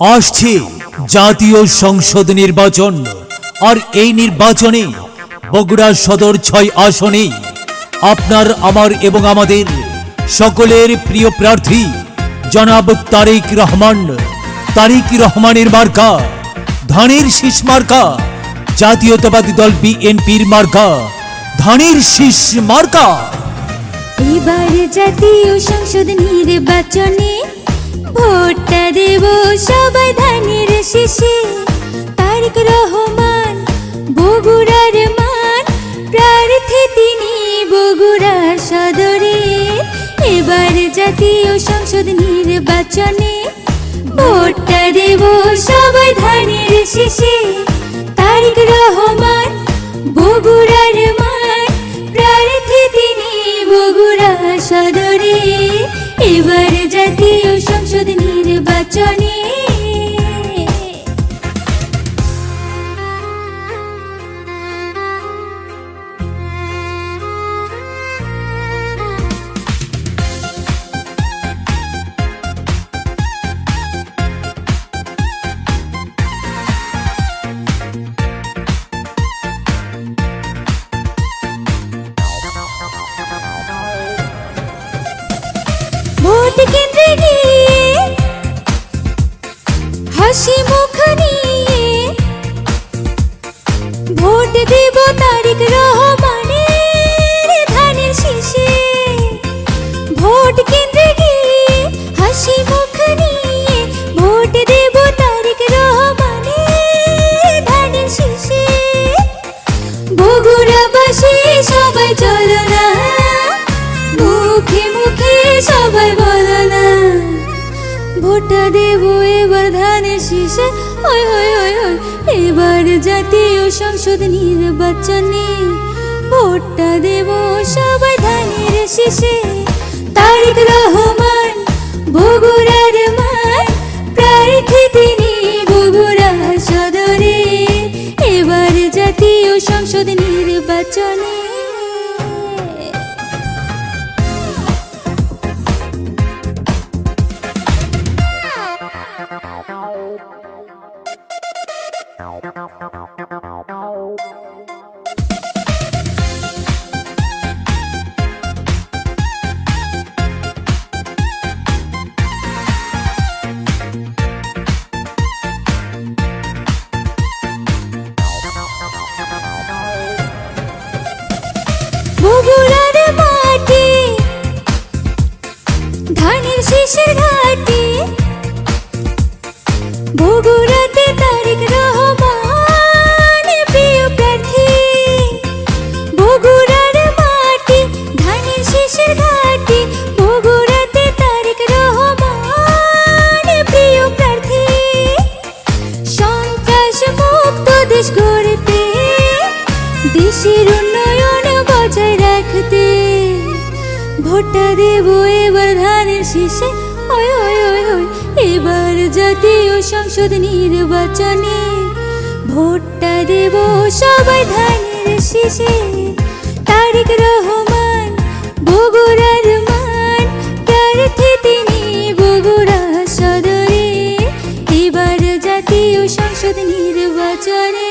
আসছে জাতীয় সংসদ নির্বাচন। আর এই নির্বাচনে বগুড়া সদর ৬ আসনে আপনার আমার এবং আমাদের সকলের প্রিয় প্রার্থী জনাব তারেক রহমান। তারেক রহমানের মার্কা ধানের শীষ মার্কা, জাতীয়তাবাদী দল বিএনপির মার্কা ধানের শীষ মার্কা। এবার জাতীয় সংসদ নির্বাচনে ভোটটা দেব সবাই ধানের শীষে। তারেক রহমান বগুড়ার মান, প্রার্থী তিনি বগুড়া সদরে। এবার জাতীয় সংসদ নির্বাচনে ভোটটা দেব সবাই ধানের শীষে। তারেক রহমান বগুড়ার মান, প্রার্থী তিনি বগুড়া সদরে। এবার জাতীয় সংসদ নির্বাচনে ভোট কেন্দ্রে গিয়ে হাসি মুখ নিয়ে ভোট দেব তারেক রহমানের ধানের শীষে। ভোট কেন্দ্রে গিয়ে হাসি মুখ নিয়ে ভোট দেব তারেক রহমানের ধানের শীষে। বগুড়াবাসী সবাই চলো না, মুখে মুখে সবাই বলো না, ভোটটা দেব এবার ধানের শীষে। ওই ওই ওই ওই এবার জাতীয় সংসদ নির্বাচনে ভোটটা দেব সবাই ধানের শীষে। তারেক রহমান বগুড়ার মান, প্রার্থী তিনি বগুড়া সদরে। এবার জাতীয় সংসদ নির্বাচনে বগুড়ার মাটি ধানের শীষের ঘাটি। বগুড়াতে তারেক রহমান প্রিয় প্রার্থী। বগুড়ার মাটি ধানের শীষের ঘাটি। বগুড়াতে তারেক রহমান প্রিয় প্রার্থী। সন্ত্রাস মুক্ত দেশ গড়তে, দেশের উন্নয়ন বজায় রাখতে ভোটটা দেব এবার ধানের শীষে। ওই ওই ওই ওই এবার জাতীয় সংসদ নির্বাচনে ভোটটা দেব সবাই ধানের শীষে। তারেক রহমান বগুড়ার মান, প্রার্থী তিনি বগুড়া সদরে। এবার জাতীয় সংসদ নির্বাচনে